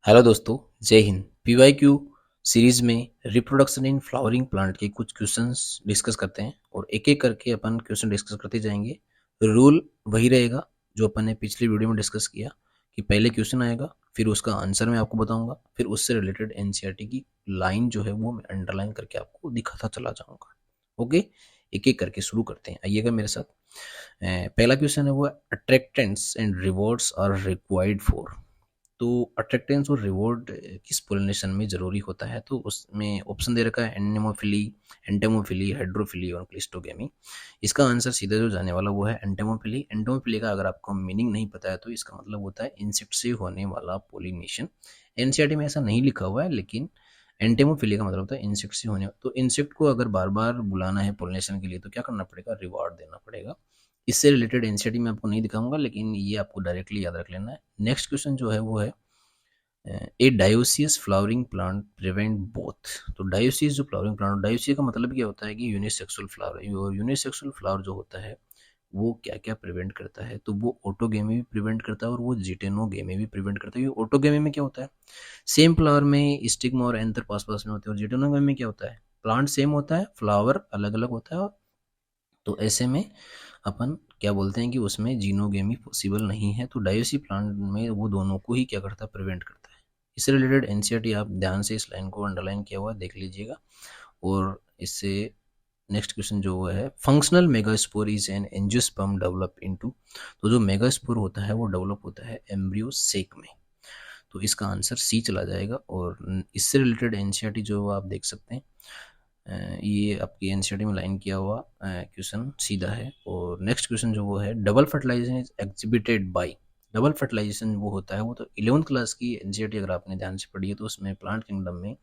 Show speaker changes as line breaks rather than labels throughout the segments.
Hello दोस्तों, जय Hind. PYQ series में रिप्रोडक्शन इन फ्लावरिंग प्लांट के कुछ क्वेश्चंस डिस्कस करते हैं और एक एक करके अपन क्वेश्चन डिस्कस करते जाएंगे। रूल वही रहेगा जो अपन ने पिछली वीडियो में डिस्कस किया कि पहले क्वेश्चन आएगा, फिर उसका आंसर मैं आपको बताऊंगा, फिर उससे रिलेटेड एनसीईआरटी की लाइन जो है वो मैं अंडरलाइन करके आपको दिखाता चला जाऊंगा। ओके, एक एक करके शुरू करते हैं, आइएगा मेरे साथ। पहला क्वेश्चन है वो attractants and rewards are required for. तो अट्रैक्टेंस और रिवॉर्ड किस पोलिनेशन में जरूरी होता है, तो उसमें ऑप्शन दे रखा है एनेमोफिली, एंटेमोफिली, हाइड्रोफिली और क्लिस्टोगेमी। इसका आंसर सीधा जो जाने वाला वो है एंटेमोफिली। एंटेमोफिली का अगर आपको मीनिंग नहीं पता है तो इसका मतलब होता है इंसेक्ट से होने वाला पोलिनेशन। एनसीईआरटी में ऐसा नहीं लिखा हुआ है, लेकिन एंटेमोफिली का मतलब होता है इंसेक्ट से होने। तो इंसेक्ट को अगर बार बार बुलाना है पोलिनेशन के लिए तो क्या करना पड़ेगा, रिवॉर्ड देना पड़ेगा। इससे रिलेटेड एनसीईआरटी में आपको नहीं दिखाऊंगा, लेकिन ये आपको डायरेक्टली याद रख लेना है। नेक्स्ट क्वेश्चन जो है वो है a dioecious flowering plant prevent both. तो डायोसियस जो फ्लावरिंग प्लांट, डायोसियस का मतलब क्या होता है कि यूनिसेक्सुअल फ्लावर। और यूनिसेक्सुअल फ्लावर जो होता है वो क्या क्या प्रिवेंट करता है, तो वो ऑटोगेमी भी प्रिवेंट करता है और वो जिटेनोगेमी भी प्रिवेंट करता है। ऑटोगेमी में क्या होता है, सेम फ्लावर में स्टिग्मा और एंथर पास पास में होते हैं, और जिटेनोगेमी में क्या होता है, प्लांट सेम होता है, फ्लावर अलग अलग होता है। तो ऐसे में अपन क्या बोलते हैं कि उसमें जीनोगेमी पॉसिबल नहीं है। तो डायोसी प्लांट में वो दोनों को ही क्या करता है, प्रिवेंट करता है। इससे रिलेटेड एनसीईआरटी आप ध्यान से इस लाइन को अंडरलाइन किया हुआ देख लीजिएगा। और इससे नेक्स्ट क्वेश्चन जो वो है, functional megaspore is an angiosperm develop into. तो जो मेगास्पोर होता है वो डेवलप होता है एम्ब्रियो सेक में। तो इसका आंसर सी चला जाएगा। और इससे रिलेटेड एनसीईआरटी जो आप देख सकते हैं, ये आपकी एनसीईआरटी में लाइन किया हुआ क्वेश्चन सीधा है। और नेक्स्ट क्वेश्चन जो वो है, double fertilization is exhibited by. Double fertilization वो होता है, वो तो 11th क्लास की एनसीईआरटी अगर आपने ध्यान से पढ़ी है तो उसमें प्लांट किंगडम में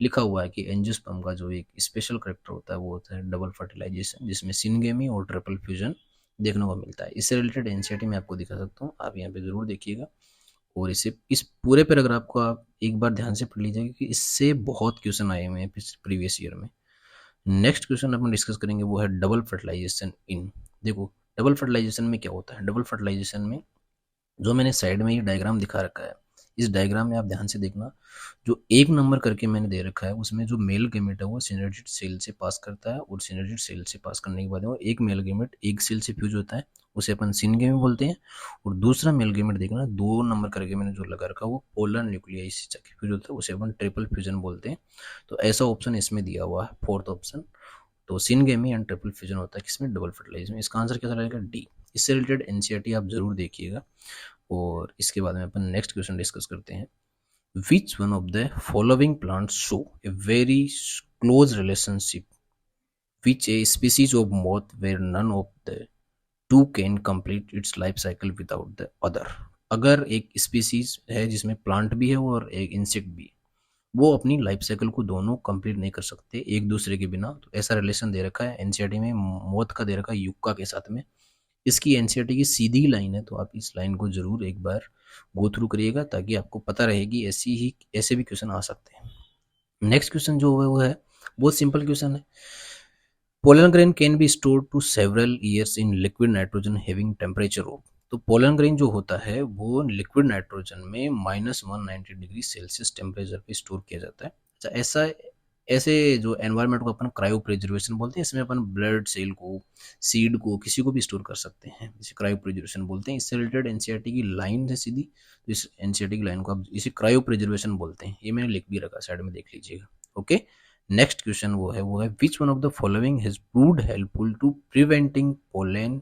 लिखा हुआ है कि एंजियोस्पर्म का जो एक स्पेशल करेक्टर होता है वो होता है डबल फर्टिलाइजेशन, जिसमें सिनगेमी और ट्रिपल फ्यूजन देखने को मिलता है। इससे रिलेटेड एनसीईआरटी में आपको दिखा सकता हूँ, आप यहाँ पे जरूर देखिएगा। और इसे इस पूरे पैराग्राफ को आप एक बार ध्यान से पढ़ लीजिएगा कि इससे बहुत क्वेश्चन आए हुए हैं प्रीवियस ईयर में। नेक्स्ट क्वेश्चन अपन डिस्कस करेंगे वो है डबल फर्टिलाइजेशन इन। देखो, डबल फर्टिलाइजेशन में क्या होता है, डबल फर्टिलाइजेशन में जो मैंने साइड में ये डायग्राम दिखा रखा है, इस डायग्राम में आप ध्यान से देखना। जो एक नंबर करके मैंने दे रखा है उसमें जो मेल गेमेट है वो सिनर्जिड सेल से पास करता है, और सिनर्जिड सेल से पास करने के बाद वो एक मेल गेमेट एक सेल से फ्यूज होता है, उसे अपन सिनगेमी बोलते हैं। और दूसरा मेल गेमेट देखना, 2 नंबर करके मैंने जो लगा रखा है वो पोलर न्यूक्लियाई से जाके फ्यूज होता है, उसे अपन ट्रिपल फ्यूजन बोलते हैं। तो ऐसा ऑप्शन इसमें दिया हुआ है, फोर्थ ऑप्शन। तो सिनगेमी एंड ट्रिपल फ्यूजन होता है किसमें, डबल फर्टिलाइजेशन। इसका आंसर क्या रहेगा, डी। इससे रिलेटेड एनसीईआरटी आप जरूर देखिएगा। और इसके बाद में अपन नेक्स्ट क्वेश्चन डिस्कस करते हैं। Which one of the following plants show a very close relationship which a species of moth where none of the two can complete its life cycle without the other. अगर एक species है जिसमें plant भी है और एक insect भी, वो अपनी लाइफ साइकिल को दोनों कंप्लीट नहीं कर सकते एक दूसरे के बिना, तो ऐसा रिलेशन दे रखा है एनसीईआरटी में, मोथ का दे रखा है युक्का के साथ में। इसकी एनसीईआरटी की सीधी लाइन है, तो आप इस लाइन को जरूर एक बार गो थ्रू करिएगा ताकि आपको पता रहेगी ऐसे भी क्वेश्चन आ सकते हैं। नेक्स्ट क्वेश्चन जो है वो है बहुत सिंपल क्वेश्चन है। Pollen grain can be stored to several years in liquid nitrogen having temperature of. तो पोलन ग्रेन जो होता है वो लिक्विड नाइट्रोजन में -190 डिग्री सेल्सियस टेम्परेचर पे स्टोर किया जाता है। अच्छा, ऐसे जो एनवायरनमेंट को अपन क्रायो प्रिजर्वेशन बोलते हैं, इसमें अपन ब्लड सेल को, सीड को, किसी को भी स्टोर कर सकते हैं, जिसे क्रायो प्रिजर्वेशन बोलते हैं। इससे रिलेटेड एनसीईआरटी की लाइन है सीधी, तो इस एनसीईआरटी की लाइन को आप इसे क्रायो प्रिजर्वेशन बोलते हैं। ये मैंने लिख भी रखा, साइड में देख लीजिएगा। ओके, नेक्स्ट क्वेश्चन वो है which one of the following has proved helpful to preventing pollen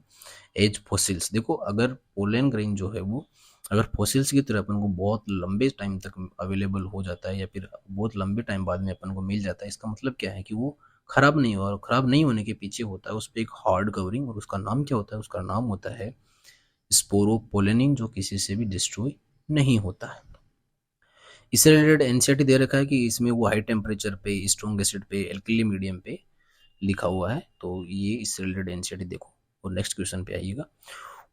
as fossils. देखो, अगर पोलन ग्रेन जो है वो अगर फॉसिल्स की तरह अपन को बहुत लंबे टाइम तक अवेलेबल हो जाता है या फिर बहुत लंबे टाइम बाद में अपन को मिल जाता है, इसका मतलब क्या है कि वो खराब नहीं हुआ, और खराब नहीं होने के पीछे होता है उस पर एक हार्ड कवरिंग, और उसका नाम क्या होता है, उसका नाम होता है स्पोरोपोलेनिन, जो किसी से भी डिस्ट्रॉय नहीं होता है। इससे रिलेटेड एनसीईआरटी दे रखा है कि इसमें वो हाई टेम्परेचर पे, स्ट्रॉन्ग एसिड पे, एल्कली मीडियम पे लिखा हुआ है। तो ये इससे रिलेटेड एनसीईआरटी देखो। और नेक्स्ट क्वेश्चन पे आइएगा।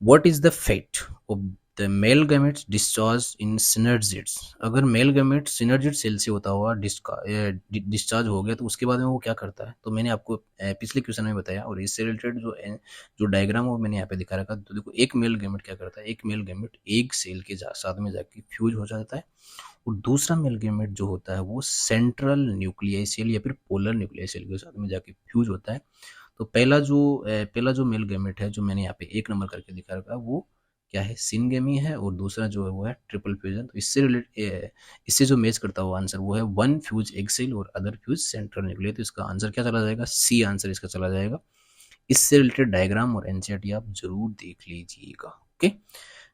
What is the fate of the male gametes discharge in synergids. अगर मेल गैमेट सिनर्जिड सेल से होता हुआ डिस्चार्ज हो गया तो उसके बाद में वो क्या करता है, तो मैंने आपको पिछले क्वेश्चन में बताया। और इससे रिलेटेड जो डायग्राम है वो मैंने यहाँ पे दिखा रखा। तो देखो, एक मेल गैमेट क्या करता है, एक मेल गैमेट एक सेल के साथ में जाके फ्यूज हो जाता है, और दूसरा मेल गेमेट जो होता है वो सेंट्रल न्यूक्लियाई सेल या फिर पोलर न्यूक्लियाई सेल के साथ में जाके फ्यूज होता है। तो पहला जो मेल गेमेट है जो मैंने यहाँ पे 1 नंबर करके दिखा रखा है वो क्या है, सिनगेमी है, और दूसरा जो है वो है ट्रिपल फ्यूजन। तो इससे जो मैच करता हुआ आंसर वो है 1 फ्यूज एग सेल और अदर फ्यूज सेंट्रल न्यूक्लियाई। तो इसका आंसर क्या चला जाएगा, सी आंसर इसका चला जाएगा। इससे रिलेटेड डायग्राम और एनसीईआरटी आप जरूर देख लीजिएगा। ओके,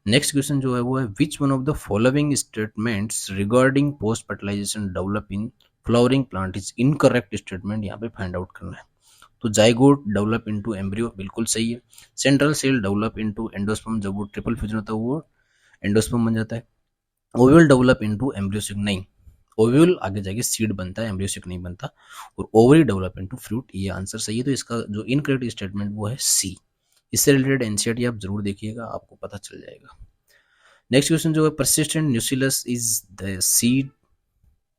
नेक्स्ट क्वेश्चन जो है वो है which one of the following statements regarding post fertilization develop in flowering plant is incorrect statement, यहाँ पे फाइंड आउट करना है। तो जाइगोट डेवलप इनटू एम्ब्रियो बिल्कुल सही है। Central cell develop into endosperm, जब वो ट्रिपल फ्यूजन होता है वो एंडोस्पर्म बन जाता है। ओव्यूल डेवलप इनटू एम्ब्रियोसिक, नहीं, ओव्यूल आगे जाके सीड बनता है, एम्ब्रियोसिक नहीं बनता। और ओवरी डेवलप इनटू फ्रूट, ये आंसर सही है। तो इसका जो इनकरेक्ट स्टेटमेंट वो है सी। इससे रिलेटेड एनसीईआरटी आप जरूर देखिएगा, आपको पता चल जाएगा। नेक्स्ट क्वेश्चन जो है persistent nucellus is the seed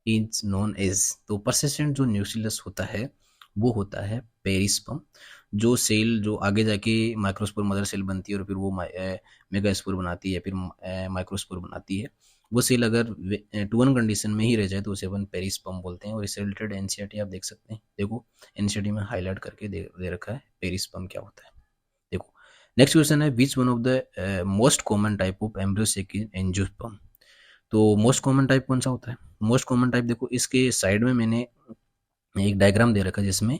is known as, तो परसिस्टेंट जो न्यूसिलस होता है वो होता है पेरिस्पर्म। जो सेल जो आगे जाके माइक्रोस्पोर मदर सेल बनती है और फिर वो मेगास्पोर बनाती है, फिर माइक्रोस्पोर बनाती है, वो सेल अगर 2-1 कंडीशन में ही रह जाए तो उसे अपन पेरिस्पर्म बोलते हैं। और इससे रिलेटेड एनसीईआरटी आप देख सकते हैं, देखो एनसीईआरटी में हाईलाइट करके दे रखा है पेरिस्पर्म क्या होता है। देखो नेक्स्ट क्वेश्चन है which one of the most common type of embryo sac in angiosperm. तो मोस्ट कॉमन टाइप कौन सा होता है, मोस्ट कॉमन टाइप देखो इसके साइड में मैंने एक डायग्राम दे रखा है जिसमें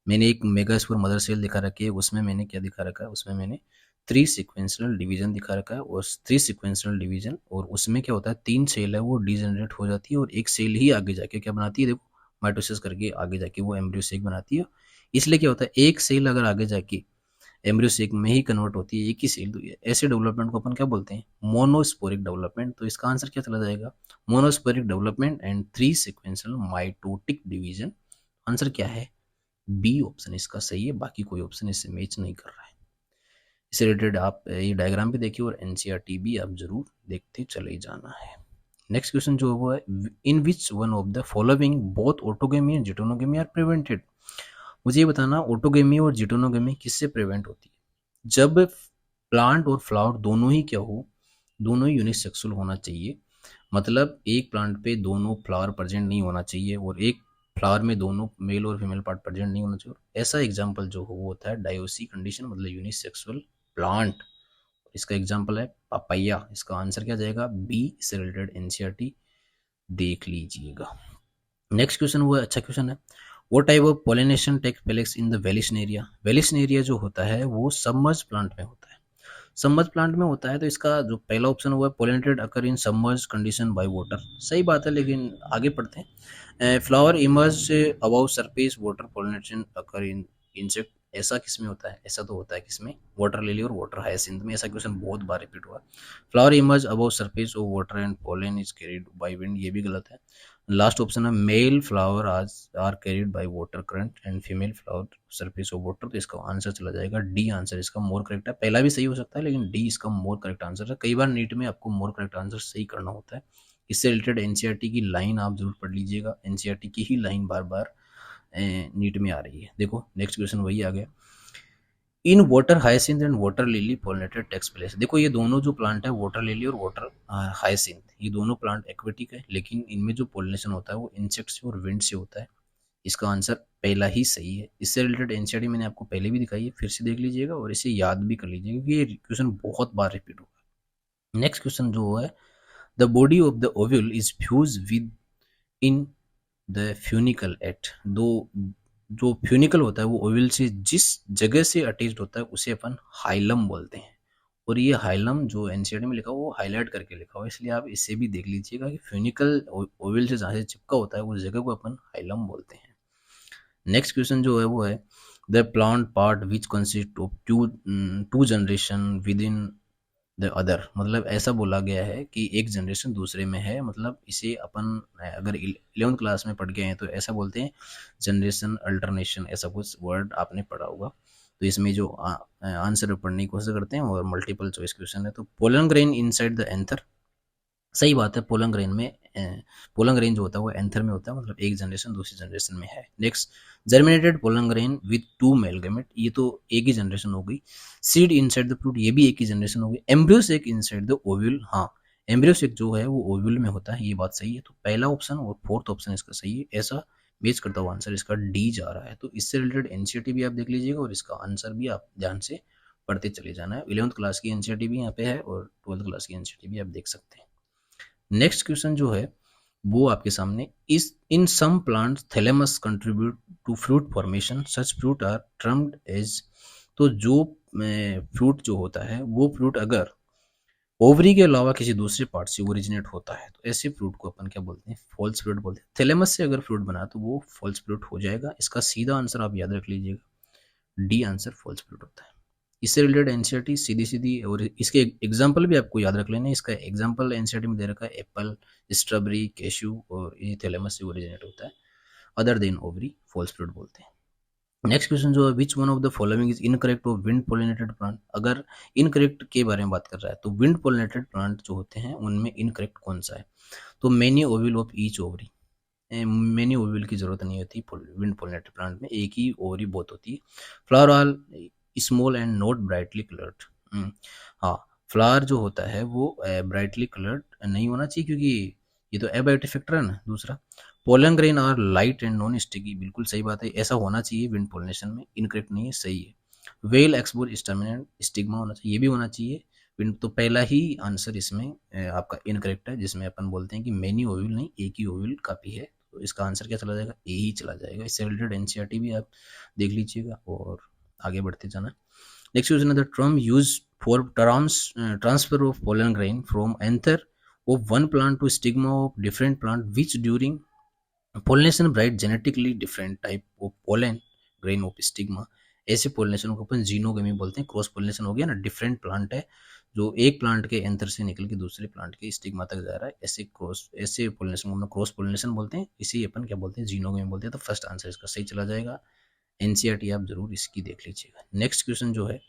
मैंने एक मेगास्पोर मदर सेल दिखा रखी है, उसमें मैंने क्या दिखा रखा है, उसमें मैंने 3 सीक्वेंशियल डिवीजन दिखा रखा है। और 3 सीक्वेंशियल डिवीजन, और उसमें क्या होता है 3 सेल है वो डीजनरेट हो जाती है और एक सेल ही आगे जाके क्या बनाती है, देखो माइटोसिस करके आगे जाके वो एम्ब्रियोसेक बनाती है। इसलिए क्या होता है एक सेल अगर आगे जाके एम्ब्रियोसेक में ही कन्वर्ट होती है एक ही सेल, तो ऐसे डेवलपमेंट को अपन क्या बोलते हैं, मोनोस्पोरिक डेवलपमेंट। तो इसका आंसर क्या चला जाएगा, monosporic development and 3 sequential mitotic division. Answer क्या है, बी ऑप्शन इसका सही है, बाकी कोई ऑप्शन इससे मैच नहीं कर रहा है। इससे रिलेटेड आप ये डायग्राम भी देखिए और एनसीईआरटी भी आप जरूर देखते चले जाना है। नेक्स्ट क्वेश्चन जो हुआ है in which one of the following both autogamy and geitonogamy are prevented. मुझे ये बताना ऑटोगेमी और जिटोनोगेमी किससे प्रिवेंट होती है, जब प्लांट और फ्लावर दोनों ही क्या हो, दोनों ही यूनिसेक्सुअल होना चाहिए। मतलब एक प्लांट पे दोनों फ्लावर प्रेजेंट नहीं होना चाहिए और एक फ्लावर में दोनों मेल और फीमेल पार्ट प्रेजेंट नहीं होना चाहिए। ऐसा एग्जाम्पल जो हो वो होता है डायोसी कंडीशन, मतलब यूनिसेक्सुअल प्लांट। इसका एग्जाम्पल है पपाया। इसका आंसर क्या जाएगा, बी। इससे रिलेटेड एनसीईआरटी देख लीजिएगा। नेक्स्ट क्वेश्चन वो अच्छा क्वेश्चन है, वो type of pollination take place in the vallisneria area. Vallisneria area जो होता है वो सबमर्ज प्लांट में होता है, सबमर्ज प्लांट में होता है। तो इसका जो पहला ऑप्शन हुआ है pollinated occur in submerge condition by water, सही बात है, लेकिन आगे पढ़ते हैं। Flower emerge above surface water pollination occur in insect, ऐसा किस में होता है, ऐसा तो होता है किसमें, वाटर लिली और वाटर हायसिंथ में। ऐसा क्वेश्चन बहुत बार रिपीट हुआ। Flower emerge above surface of water and pollen is carried by wind, ये भी गलत है। लास्ट ऑप्शन है male flower are carried by water current and female flower surface of water. तो इसका आंसर चला जाएगा डी आंसर इसका मोर करेक्ट है। पहला भी सही हो सकता है लेकिन डी इसका मोर करेक्ट आंसर है। कई बार नीट में आपको मोर करेक्ट आंसर सही करना होता है। इससे रिलेटेड एनसीईआरटी की लाइन आप जरूर पढ़ लीजिएगा, एनसीईआरटी की ही लाइन बार बार नीट में आ रही है। देखो नेक्स्ट क्वेश्चन वही आ गया, in water hyacinth and water lily pollinated takes place. देखो ये दोनों जो प्लांट है वाटर लिली और वाटर हायसिंथ, ये दोनों प्लांट एक्वेटिक है, लेकिन इनमें जो पोलिनेशन होता है वो इंसेक्ट से और विंड से होता है। इसका आंसर पहला ही सही है। इससे रिलेटेड एनसीईआरटी मैंने आपको पहले भी दिखाई है, फिर से देख लीजिएगा और इसे याद भी कर लीजिएगा क्योंकि ये क्वेश्चन बहुत बार रिपीट हुआ है। नेक्स्ट क्वेश्चन जो है the body of the ovule is fuse with in the funicle at. दो जो फ्यूनिकल होता है वो ओव्यूल से जिस जगह से अटैच्ड होता है उसे अपन हाइलम बोलते हैं। और ये हाइलम जो एनसीईआरटी में लिखा हुआ वो हाईलाइट करके लिखा हुआ, इसलिए आप इसे भी देख लीजिएगा कि फ्यूनिकल ओव्यूल से जहाँ से चिपका होता है उस जगह को अपन हाइलम बोलते हैं। नेक्स्ट क्वेश्चन जो है वो है the plant part which consist of two generation with in the other. मतलब ऐसा बोला गया है कि एक जनरेशन दूसरे में है, मतलब इसे अपन अगर 11th क्लास में पढ़ गए हैं तो ऐसा बोलते हैं जनरेशन अल्टरनेशन, ऐसा कुछ वर्ड आपने पढ़ा होगा। तो इसमें जो आंसर पढ़ने की कोशिश करते हैं और मल्टीपल चॉइस क्वेश्चन है। तो pollen grain inside the anther, सही बात है, पोलन ग्रेन जो होता है वो एंथर में होता है, मतलब एक जनरेशन दूसरी जनरेशन में है। Next germinated pollen grain with 2 male gamete, ये तो एक ही जनरेशन हो गई। सीड इनसाइड द फ्रूट, ये भी एक ही जनरेशन हो गई। एम्ब्रियोसेक इनसाइड द ओव्यूल, हाँ एम्ब्रियोसेक जो है वो ओव्यूल में होता है, ये बात सही है। तो पहला ऑप्शन और फोर्थ ऑप्शन इसका सही है, ऐसा मैच करता हुआ आंसर इसका डी जा रहा है। तो इससे रिलेटेड एनसीईआरटी भी आप देख लीजिएगा और इसका आंसर भी आप ध्यान से पढ़ते चले जाना है। 11th क्लास की एनसीईआरटी भी यहाँ पे है और 12th क्लास की एनसीईआरटी भी आप देख सकते हैं। नेक्स्ट क्वेश्चन जो है वो आपके सामने, इस in some plants thalamus contribute to fruit formation, such fruit are termed as. तो जो फ्रूट जो होता है वो फ्रूट अगर ओवरी के अलावा किसी दूसरे पार्ट से ओरिजिनेट होता है तो ऐसे फ्रूट को अपन क्या बोलते हैं, फॉल्स फ्रूट बोलते हैं। थैलेमस से अगर फ्रूट बना तो वो फॉल्स फ्रूट हो जाएगा। इसका सीधा आंसर आप याद रख लीजिएगा, डी आंसर फॉल्स फ्रूट होता है। इससे रिलेटेड एनसीईआरटी सीधी सीधी, और इसके एग्जाम्पल भी आपको याद रख लेना। इसका एग्जाम्पल एनसीईआरटी में दे रखा है एप्पल, स्ट्रॉबेरी, कैश्यू, और ये थैलेमस से ओरिजिनेट होता है। Other than ovary false fruit बोलते हैं। नेक्स्ट क्वेश्चन जो है, which one of the following is incorrect of wind pollinated plant. अगर इनकरेक्ट के बारे में बात कर रहा है तो विंड पोलिनेटेड प्लांट जो होते हैं उनमें इनकरेक्ट कौन सा है। तो many ओविल of each ovary, many ओविल की जरूरत नहीं होती विंड पोलिनेटेड प्लांट में, एक ही ओवरी बहुत होती है। Flower all small and not brightly coloured. हाँ, फ्लावर जो होता है वो ब्राइटली कलर्ड नहीं होना चाहिए, क्योंकि ये तो एबायोटिक फैक्टर है ना। दूसरा, pollen grain are light and non sticky, बिल्कुल सही बात है, ऐसा होना चाहिए विंड पोलिनेशन में, इनकरेक्ट नहीं है, सही है। वेल एक्सपोर स्टर्मिनेंट स्टिग्मा होना चाहिए, ये भी होना चाहिए विंड। तो पहला ही आंसर इसमें आपका इनकरेक्ट है, जिसमें अपन बोलते हैं कि मैनी ओविल नहीं, एक ही ओविल काफी है। तो इसका आंसर क्या चला जाएगा, ए ही चला जाएगा। इससे रिलेटेड एनसीईआरटी भी आप देख लीजिएगा और आगे बढ़ते जाना। नेक्स्ट क्वेश्चन है, the term use for transfer of pollen grain from anther of one plant to stigma of different plant which during pollination bright genetically different type of pollen grain of stigma। ऐसे pollination को अपन जीनोगमी बोलते हैं। Cross pollination हो गया ना, different plant है जो एक प्लांट के एंथर से निकल के दूसरे प्लांट के स्टिग्मा तक जा रहा है, ऐसे पोलिनेशन को हम क्रॉस पोलिनेशन बोलते हैं। इसी अपन क्या बोलते हैं, जीनोगमी बोलते हैं। तो फर्स्ट आंसर इसका सही चला जाएगा। एनसीईआरटी आप जरूर इसकी देख लीजिएगा। नेक्स्ट क्वेश्चन जो है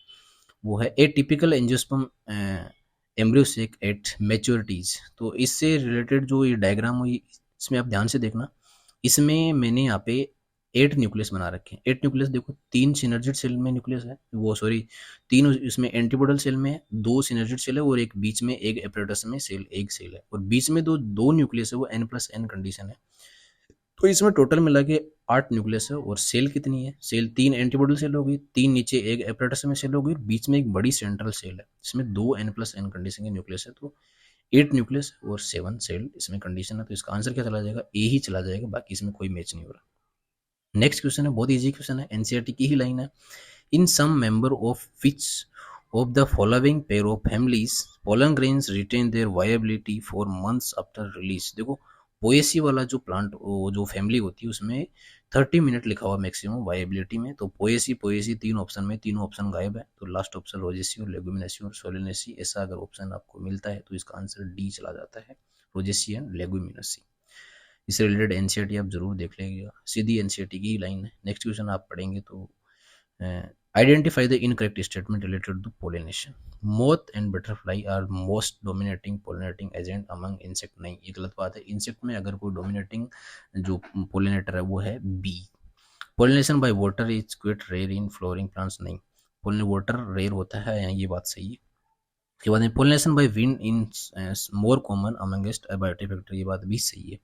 वो है, a typical angiosperm embryo sac at maturities. तो इससे रिलेटेड जो ये डायग्राम हुई, इसमें आप ध्यान से देखना। इसमें मैंने यहाँ पे 8 न्यूक्लियस बना रखे हैं। 8 न्यूक्लियस देखो, 3 सिनर्जिड सेल में न्यूक्लियस है, वो सॉरी 3 इसमें एंटीपोडल सेल में है, 2 सिनर्जिड सेल है और एक बीच में एक एपरेटस में सेल, एक सेल है, और बीच में दो न्यूक्लियस है, वो n+n कंडीशन है। तो इसमें टोटल मिला के 8 न्यूक्लियस है। और सेल कितनी है, सेल 3 एंटीबॉडी सेल होगी, 3 नीचे एक एपरेटस में सेल होगी, बीच में एक बड़ी सेंट्रल सेल है। इसमें 2 n+n कंडीशन के न्यूक्लियस है। तो 8 न्यूक्लियस और 7 सेल इसमें कंडीशन है। तो इसका आंसर क्या चला जाएगा, ए ही चला जाएगा, बाकी इसमें कोई मैच नहीं हो रहा। नेक्स्ट क्वेश्चन है, बहुत ईजी क्वेश्चन है, एनसीईआरटी की ही लाइन है। In some member of which of the following pair of families pollen grains retain their viability for months after release. देखो, पोएसी वाला जो प्लांट, जो फैमिली होती है उसमें 30 मिनट लिखा हुआ मैक्सिमम वायबिलिटी में। तो पोएसी पोएसी 3 ऑप्शन में, तीनों ऑप्शन गायब है। तो लास्ट ऑप्शन रोजेसी और लेगुमिनेसी और सोलेनेसी, ऐसा अगर ऑप्शन आपको मिलता है तो इसका आंसर डी चला जाता है, रोजेसी एंड लेगुमिनेसी। इससे रिलेटेड एनसीईआरटी आप जरूर देख लेंगे, सीधी एनसीईआरटी की ही लाइन है। नेक्स्ट क्वेश्चन आप पढ़ेंगे तो, identify the incorrect statement related to pollination. Moth and butterfly are most dominating pollinating agent among insect. नहीं, ये गलत बात है। इंसेक्ट में अगर कोई डोमिनेटिंग जो पोलिनेटर है वो है bee. Pollination by water is quite rare in flowering plants. नहीं, वाटर रेयर होता है, ये बात सही है। उसके बाद pollination by wind in more common amongst abiotic factor, ये बात भी सही है।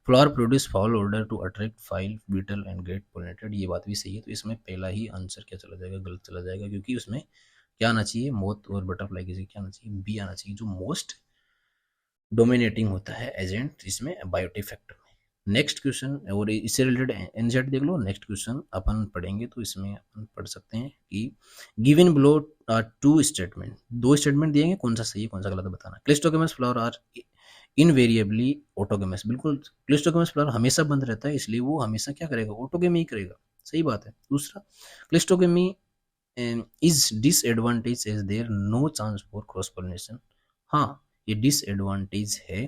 Flower produce foul odour to attract fly beetle and get pollinated, ये बात भी सही है। तो इसमें पहला ही आंसर क्या चला जाएगा, गलत चला जाएगा, क्योंकि उसमें क्या आना चाहिए, मोथ और बटरफ्लाई की क्या आना चाहिए, बी आना चाहिए, जो मोस्ट डोमिनेटिंग होता है एजेंट इसमें बायोटिक फैक्टर में। नेक्स्ट क्वेश्चन, और इससे रिलेटेड एनजेट देख लो। नेक्स्ट क्वेश्चन अपन पढ़ेंगे तो इसमें अपन पढ़ सकते हैं कि given below are 2 statement, 2 statement दिए हैं, कौन सा सही है कौन सा गलत बताना। क्लिस्टोगेमस फ्लावर आर इनवेरिएबली ऑटोगेमस, बिल्कुल क्लिस्टोगेमस फ्लावर हमेशा बंद रहता है, इसलिए वो हमेशा क्या करेगा, ऑटोगेमी ही करेगा, सही बात है। दूसरा, cleistogamy is disadvantage as there no chance for cross pollination. हाँ, ये डिसएडवांटेज है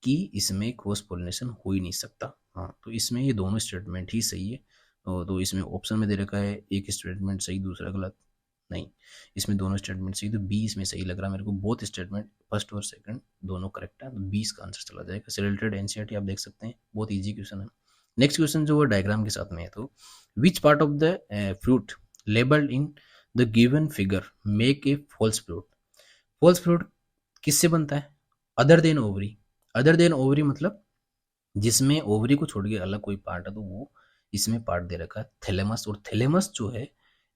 कि इसमें क्रॉस पोलिनेशन हो ही नहीं सकता। हाँ, तो इसमें ये दोनों स्टेटमेंट ही सही है। तो इसमें ऑप्शन में दे रखा है एक स्टेटमेंट सही दूसरा गलत, नहीं, इसमें दोनों स्टेटमेंट सही। तो बी इसमें सही लग रहा है मेरे को, बोथ स्टेटमेंट फर्स्ट और सेकंड दोनों करेक्ट है। तो 20 का आंसर चला जाएगा। से रिलेटेड एनसीईआरटी आप देख सकते हैं, बहुत ईजी क्वेश्चन है। नेक्स्ट क्वेश्चन जो है डायग्राम के साथ में है, तो which part of the fruit labelled in the given figure make a false fruit. False fruit किससे बनता है, other than ovary, other than ovary मतलब जिसमें ओवरी को छोड़ के अलग कोई पार्ट है, तो वो इसमें पार्ट दे रखा है थैलेमस, और थैलेमस जो है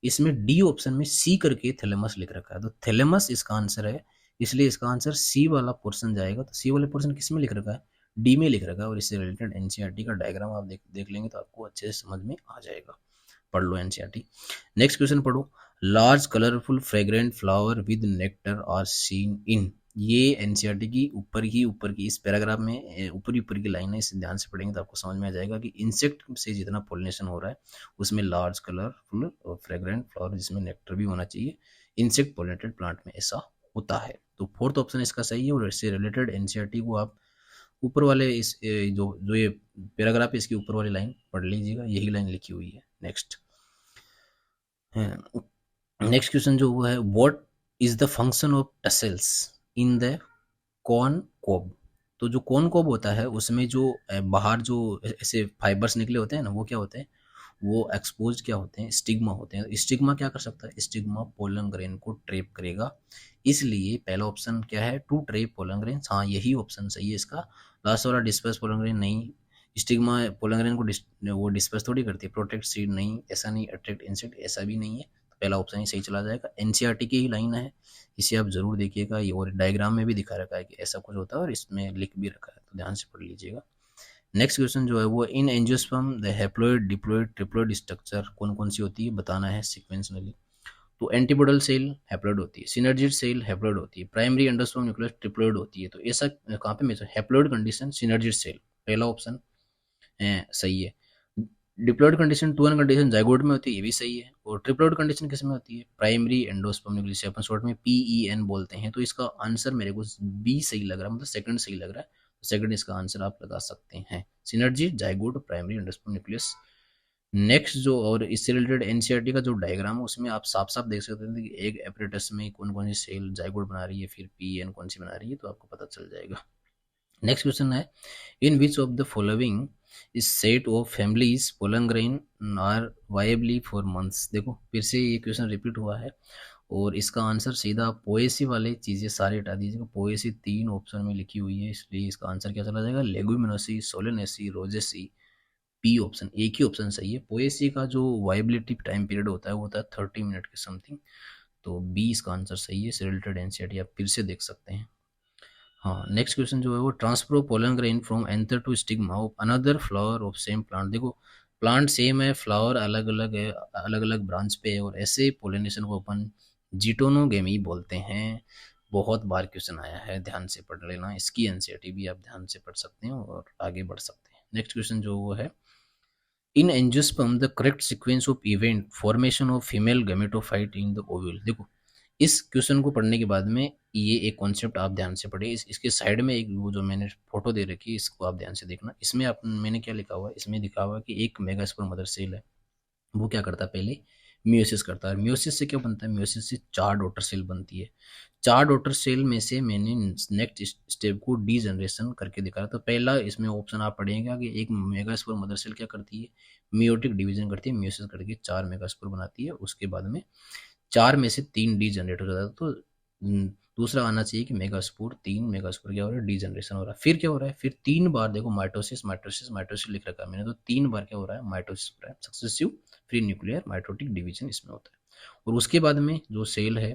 इसमें डी ऑप्शन में सी करके थैलेमस लिख रखा है, तो थैलेमस इसका आंसर है, इसलिए इसका आंसर सी वाला पोर्शन जाएगा। तो सी वाले पोर्शन किस में लिख रखा है, डी में लिख रखा है, और इससे रिलेटेड एनसीईआरटी का डायग्राम आप देख लेंगे तो आपको अच्छे से समझ में आ जाएगा। पढ़ लो एनसीईआरटी। नेक्स्ट क्वेश्चन पढ़ो। Large colourful fragrant flower with nectar are seen in, ये एनसीईआरटी की ऊपर की इस पैराग्राफ में ऊपर की लाइन है, इसे ध्यान से पढ़ेंगे तो आपको समझ में आ जाएगा कि इंसेक्ट से जितना पोलिनेशन हो रहा है उसमें लार्ज कलरफुल और फ्रेग्रेंट फ्लावर जिसमें नेक्टर भी होना चाहिए, इंसेक्ट पोलिनेटेड प्लांट में ऐसा होता है। तो फोर्थ ऑप्शन इसका सही है, और इससे रिलेटेड एनसीईआरटी को आप ऊपर वाले इस जो जो ये पैराग्राफ है इसकी ऊपर वाली लाइन पढ़ लीजिएगा, यही लाइन लिखी हुई है। नेक्स्ट नेक्स्ट क्वेश्चन जो हुआ है, what is the function of tassels in the corn cob. तो जो कॉर्न कोब होता है उसमें जो बाहर जो ऐसे फाइबर्स निकले होते हैं ना, वो क्या होते हैं, वो एक्सपोज क्या होते हैं, स्टिग्मा होते हैं। स्टिग्मा क्या कर सकता है, स्टिग्मा पोलन ग्रेन को ट्रेप करेगा, इसलिए पहला ऑप्शन क्या है, टू ट्रेप पोलन ग्रेन, हाँ यही ऑप्शन सही है इसका। लास्ट वाला डिस्पर्स पोलन ग्रेन नहीं, स्टिग्मा पोलन ग्रेन को वो डिस्पर्स थोड़ी करती है, प्रोटेक्ट सीड नहीं, ऐसा नहीं, अट्रैक्ट इंसेक्ट ऐसा भी नहीं है, तो पहला ऑप्शन ही सही चला जाएगा। एनसीईआरटी की ही लाइन है, इसे आप जरूर देखिएगा, ये और डायग्राम में भी दिखा रखा है कि ऐसा कुछ होता है और इसमें लिख भी रखा है, तो ध्यान से पढ़ लीजिएगा। नेक्स्ट क्वेश्चन जो है वो, इन angiosperm the haploid diploid triploid structure कौन कौन सी होती है बताना है सिक्वेंशनली। तो एंटीपोडल सेल हैप्लॉइड होती है, सिनर्जिड सेल हैप्लॉइड होती है, प्राइमरी एंडोस्पर्म न्यूक्लियस ट्रिप्लॉइड होती है। तो ऐसा कहाँ पे मिलता है, हैप्लॉइड कंडीशन सिनर्जिड सेल, पहला ऑप्शन सही है। Diploid condition two N condition zygote में होती है, ये भी सही है। और ट्रिप्लॉइड कंडीशन किस में होती है, प्राइमरी एंडोस्पर्म न्यूक्लियस, अपन शॉर्ट में पीईएन बोलते हैं। तो इसका आंसर मेरे को बी सही लग रहा है, मतलब सेकंड सही लग रहा है, तो सेकंड इसका आंसर आप लगा सकते हैं, synergy zygote primary endosperm nucleus. Next जो और इससे रिलेटेड एनसीईआरटी का जो डायग्राम है उसमें आप साफ साफ देख सकते हैं कि एक एपरेटस में कौन कौन सी सेल जाइगोट बना रही है, फिर पीएन कौन सी बना रही है, तो आपको पता चल जाएगा। नेक्स्ट क्वेश्चन है, in which of the following is set of families pollen grain are viably for months. देखो फिर से ये क्वेश्चन रिपीट हुआ है, और इसका आंसर सीधा पोएसी वाले चीज़ें सारे हटा दीजिएगा, पोएसी तीन ऑप्शन में लिखी हुई है, इसलिए इसका आंसर क्या चला जाएगा, लेगुमिनोसी, सोलेनेसी, रोजेसी, पी ऑप्शन, एक ही ऑप्शन सही है। पोएसी का जो वाइबिलिटी टाइम पीरियड होता है वो होता है 30 मिनट के समथिंग, तो बी इसका आंसर सही है। इससे रिलेटेड एनसीईआरटी आप फिर से देख सकते हैं। हाँ नेक्स्ट क्वेश्चन जो है वो, transfer of pollen grain from anther to stigma of another flower of same plant. देखो प्लांट सेम है, फ्लावर अलग अलग है, अलग अलग ब्रांच पे है, और ऐसे पोलिनेशन को अपन जिटोनोगेमी बोलते हैं। बहुत बार क्वेश्चन आया है, ध्यान से पढ़ लेना, इसकी एनसीईआरटी भी आप ध्यान से पढ़ सकते हैं और आगे बढ़ सकते हैं। नेक्स्ट क्वेश्चन जो वो है, इन angiosperm the correct sequence of event formation of female gametophyte in the ovule. देखो इस क्वेश्चन को पढ़ने के बाद में ये एक कॉन्सेप्ट आप ध्यान से पढ़िए, इसके साइड में एक वो जो मैंने फोटो दे रखी है इसको आप ध्यान से देखना। इसमें आप मैंने क्या लिखा हुआ है, इसमें लिखा हुआ है कि एक मेगास्पोर मदर सेल है, वो क्या करता है, पहले मियोसिस करता है। मियोसिस से क्या बनता है, मियोसिस से 4 डॉटर सेल बनती है। 4 डॉटर सेल में से मैंने नेक्स्ट स्टेप को डी जनरेशन करके दिखाया। तो पहला इसमें ऑप्शन आप पढ़ेंगे कि एक मेगास्पोर मदर सेल क्या करती है, मियोटिक डिवीजन करती है, मियोसिस करके 4 मेगास्पोर बनाती है, उसके बाद में 4 में से 3 डी जनरेट हो जाता है। तो दूसरा आना चाहिए कि मेगास्पोर 3 मेगास्पोर क्या हो रहा है, डी जनरेशन हो रहा है। फिर क्या हो रहा है, फिर 3 बार देखो माइटोसिस माइटोसिस माइटोसिस लिख रखा है मैंने, तो 3 बार क्या हो रहा है, माइटोसिस हो रहा है, successive free nuclear mitotic division इसमें होता है। और उसके बाद में जो सेल है,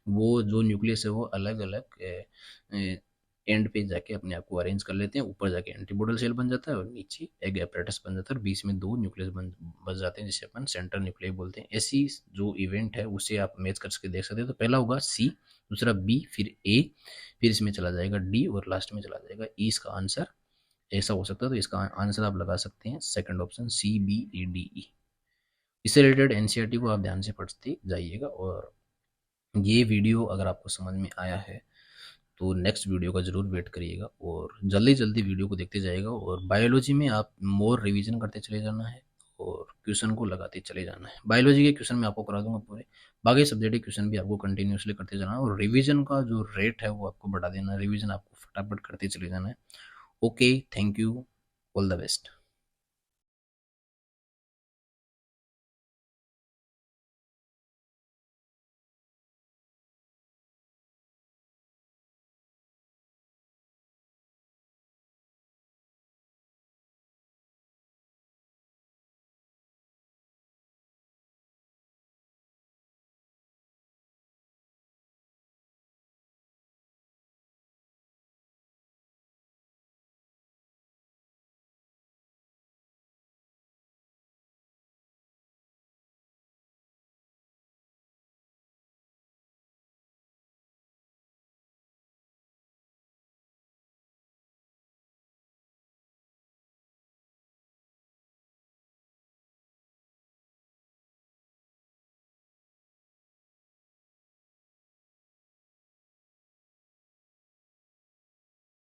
वो जो न्यूक्लियस है वो अलग अलग एंड पे जाके अपने आप को अरेंज कर लेते हैं, ऊपर जाके एंटीबॉडल सेल बन जाता है और नीचे एग एपरेटस बन जाता है, और बीच में 2 न्यूक्लियस बन जाते हैं जिसे अपन सेंटर न्यूक्लियस बोलते हैं। ऐसी जो इवेंट है उसे आप मैच करके देख सकते हैं। तो पहला होगा सी, दूसरा बी, फिर ए, फिर इसमें चला जाएगा डी, और लास्ट में चला जाएगा ई। इसका आंसर ऐसा हो सकता है, तो इसका आंसर आप लगा सकते हैं second option C B A D E. इससे रिलेटेड एनसीईआरटी को आप ध्यान से पढ़ते जाइएगा। और ये वीडियो अगर आपको समझ में आया है तो नेक्स्ट वीडियो का ज़रूर वेट करिएगा, और जल्दी जल्दी वीडियो को देखते जाइएगा। और बायोलॉजी में आप मोर रिवीजन करते चले जाना है और क्वेश्चन को लगाते चले जाना है। बायोलॉजी के क्वेश्चन मैं आपको करा दूंगा पूरे, बाकी सब्जेक्ट के क्वेश्चन भी आपको कंटिन्यूसली करते जाना है, और रिवीजन का जो रेट है वो आपको बढ़ा देना है, रिवीजन आपको फटाफट करते चले जाना है। Okay, thank you, all the best.